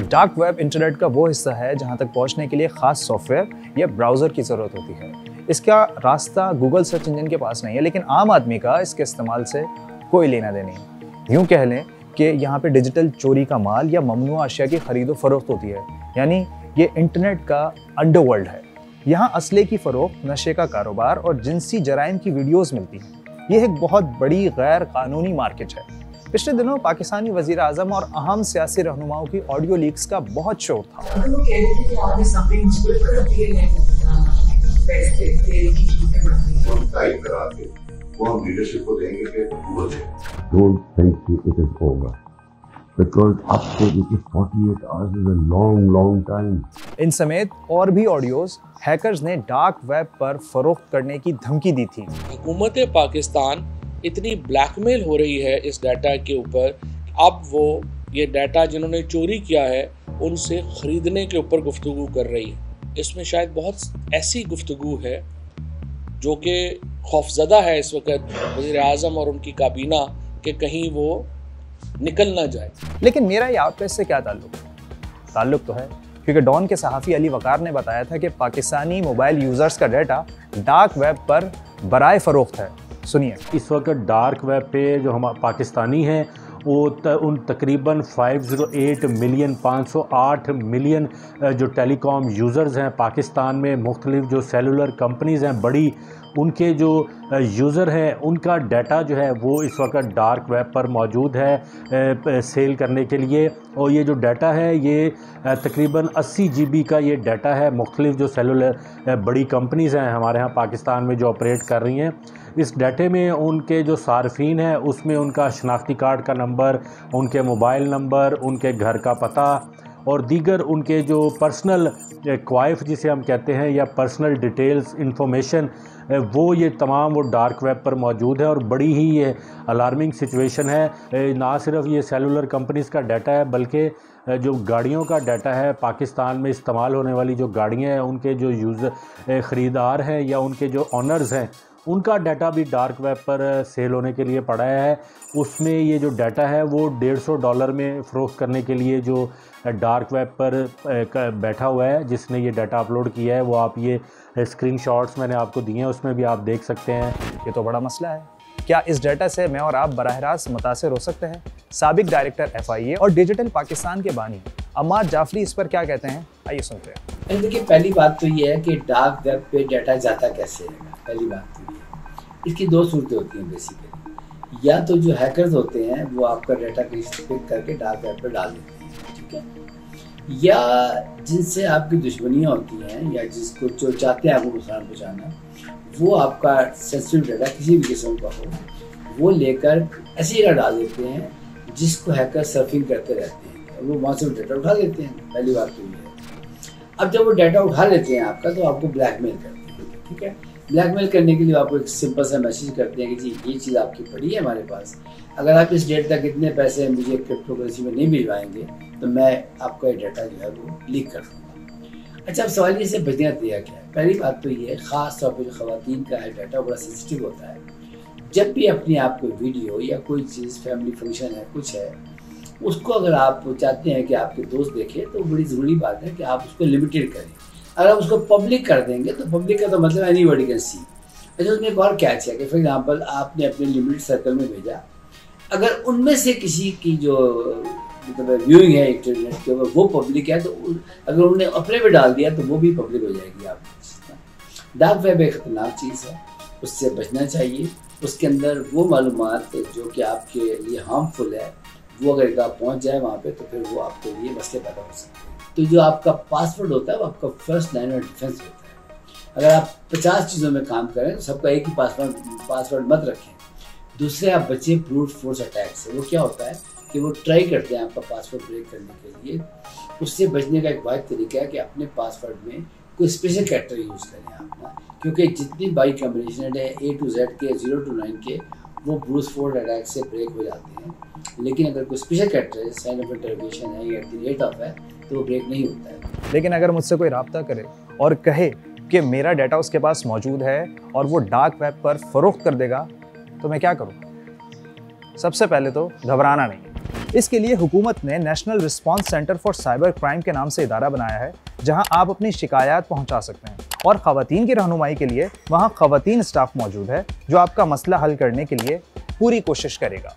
Dark web internet का वो हिस्सा है जहां तक पहुंचने के लिए खास सॉफ्टवेयर या ब्राउज़र की ज़रूरत होती है। इसका रास्ता गूगल सर्च इंजन के पास नहीं है, लेकिन आम आदमी का इसके इस्तेमाल से कोई लेना देना नहीं। यूँ कह लें कि यहाँ पे डिजिटल चोरी का माल या ममनुआ अशिया की खरीदो फरोख्त होती है, यानी ये इंटरनेट का अंडरवर्ल्ड है। यहाँ असले की फरोख्त, नशे का कारोबार और जिनसी जराइम की वीडियोज़ मिलती हैं। ये एक बहुत बड़ी गैर कानूनी मार्केट है। पिछले दिनों पाकिस्तानी वज़ीर आज़म और अहम सियासी रहनुमाओं की ऑडियो लीक्स का बहुत शोर था। वो लीडरशिप को देंगे कि don't think it is over because up to 48 hours is a long time। इन समेत और भी ऑडियोज हैकर्स ने डार्क वेब पर फरोख्त करने की धमकी दी थी। हुकूमत पाकिस्तान इतनी ब्लैकमेल हो रही है इस डाटा के ऊपर, अब वो ये डाटा जिन्होंने चोरी किया है उनसे खरीदने के ऊपर गुफ्तगू कर रही है। इसमें शायद बहुत ऐसी गुफ्तगू है जो कि खौफजदा है इस वक्त वज़ीर आज़म और उनकी काबीना कि कहीं वो निकल ना जाए। लेकिन मेरा यहाँ पे इससे क्या ताल्लुक तो है, क्योंकि डॉन के सहाफ़ी अली वकार ने बताया था कि पाकिस्तानी मोबाइल यूज़र्स का डाटा डार्क वेब पर बराए फ़रोख्त है। सुनिए। इस वक्त डार्क वेब पे जो हम पाकिस्तानी हैं वो उन तकरीबन 508 मिलियन 508 मिलियन जो टेलीकॉम यूज़र्स हैं पाकिस्तान में, मुख्तलिफ जो सेलुलर कंपनीज़ हैं बड़ी, उनके जो यूज़र हैं उनका डाटा जो है वो इस वक्त डार्क वेब पर मौजूद है सेल करने के लिए। और ये जो डाटा है ये तकरीबन 80 GB का ये डाटा है। मुख्तलिफ जो सेलुलर बड़ी कंपनीज़ हैं हमारे यहाँ पाकिस्तान में जो ऑपरेट कर रही हैं, इस डाटे में उनके जो सार्फिन हैं उसमें उनका शनाख्ती कार्ड का नंबर, उनके मोबाइल नंबर, उनके घर का पता और दीगर उनके जो पर्सनल क्वाइफ जिसे हम कहते हैं या पर्सनल डिटेल्स इंफॉर्मेशन, वो ये तमाम वो डार्क वेब पर मौजूद है। और बड़ी ही ये अलार्मिंग सिचुएशन है। ना सिर्फ ये सेलुलर कंपनीज़ का डाटा है बल्कि जो गाड़ियों का डाटा है, पाकिस्तान में इस्तेमाल होने वाली जो गाड़ियाँ हैं उनके जो यूज़र ख़रीदार हैं या उनके जो ऑनर्स हैं उनका डाटा भी डार्क वेब पर सेल होने के लिए पड़ा है। उसमें ये जो डाटा है वो $150 में फ़रोख्त करने के लिए जो डार्क वेब पर बैठा हुआ है, जिसने ये डाटा अपलोड किया है, वो आप ये स्क्रीनशॉट्स मैंने आपको दिए हैं, उसमें भी आप देख सकते हैं। ये तो बड़ा मसला है। क्या इस डाटा से मैं और आप बराह रास्त मुतासिर हो सकते हैं? साबिक डायरेक्टर FIA और डिजिटल पाकिस्तान के बानी अम्मार जाफरी इस पर क्या कहते हैं, आइए सुनते हैं। देखिए, पहली बात तो ये है कि डार्क वेब पे डाटा जाता कैसे है। पहली बात तो ये है, इसकी दो सूरतें होती हैं बेसिकली। या तो जो हैकर्स होते हैं वो आपका डाटा कहीं से पिक करके डार्क वेब पर डाल देते हैं, ठीक है, या जिनसे आपकी दुश्मनियाँ होती हैं या जिसको जो चाहते हैं आपको नुकसान पहुँचाना, वो आपका सेंसिटिव डाटा किसी भी किस्म का हो वो लेकर ऐसी जगह डाल देते हैं जिसको हैकर सर्फिंग करते रहते हैं और वो वहाँ से डाटा उठा लेते हैं। पहली बात तो ये है। अब जब वो डाटा उठा लेते हैं आपका तो आपको ब्लैकमेल करते हैं, ठीक है। ब्लैकमेल करने के लिए आपको एक सिंपल सा मैसेज करते हैं कि जी ये चीज़ आपकी पड़ी है हमारे पास, अगर आप इस डेट तक इतने पैसे मुझे क्रिप्टो करेंसी में नहीं भिजवाएंगे तो मैं आपका डाटा जो है वो लीक कर दूँगा। अच्छा, अब सवाल ये से बचना दिया क्या है। पहली बात तो ये है, ख़ास तौर पर जो ख़वातीन का है डाटा बड़ा सेंसिटिव होता है। जब भी अपने आप को वीडियो या कोई चीज़, फैमिली फंक्शन है, कुछ है, उसको अगर आप चाहते हैं कि आपके दोस्त देखें तो बड़ी ज़रूरी बात है कि आप उसको लिमिटेड करें। अगर आप उसको पब्लिक कर देंगे तो पब्लिक का तो मतलब एनीबॉडी कैन सी। अच्छा, उसमें एक और कैच है कि फॉर एग्जांपल आपने अपने लिमिटेड सर्कल में भेजा, अगर उनमें से किसी की जो मतलब व्यूइंग है इंटरनेट के ऊपर वो पब्लिक है तो अगर उन्होंने अपने पे डाल दिया तो वो भी पब्लिक हो जाएगी। आप डार्क वेब एक खतरनाक चीज़ है, उससे बचना चाहिए। उसके अंदर वो मालूमात जो कि आपके लिए हार्मफुल है वो अगर आप पहुंच जाए वहाँ पे तो फिर वो आपके लिए मसले पैदा हो सकते हैं। तो जो आपका पासवर्ड होता है वो आपका फर्स्ट लाइन ऑफ डिफेंस होता है। अगर आप 50 चीज़ों में काम करें तो सबका एक ही पासवर्ड मत रखें। दूसरे, आप बचे ब्रूट फोर्स अटैक से। वो क्या होता है कि वो ट्राई करते हैं आपका पासवर्ड ब्रेक करने के लिए। उससे बचने का एक वाहिद तरीका है कि अपने पासवर्ड में कोई स्पेशल कैरेक्टर यूज़ करें आप ना, क्योंकि जितनी बाइट कॉम्बिनेशन है A to Z के 0 to 9 के वो ब्रूट फोर्स अटैक से ब्रेक हो जाते हैं। लेकिन अगर कोई स्पेशल कैरेक्टर है, साइन ऑफ इंटरोगेशन है या @ ऑफ है तो वो ब्रेक नहीं होता है। लेकिन अगर मुझसे कोई राब्ता करे और कहे कि मेरा डाटा उसके पास मौजूद है और वो डार्क वेब पर फ़रोख्त कर देगा, तो मैं क्या करूँ? सबसे पहले तो घबराना नहीं। इसके लिए हुकूमत ने national response centre for cyber crime के नाम से इदारा बनाया है, जहां आप अपनी शिकायत पहुंचा सकते हैं और खवातीन की रहनुमाई के लिए वहां खवातीन स्टाफ मौजूद है जो आपका मसला हल करने के लिए पूरी कोशिश करेगा।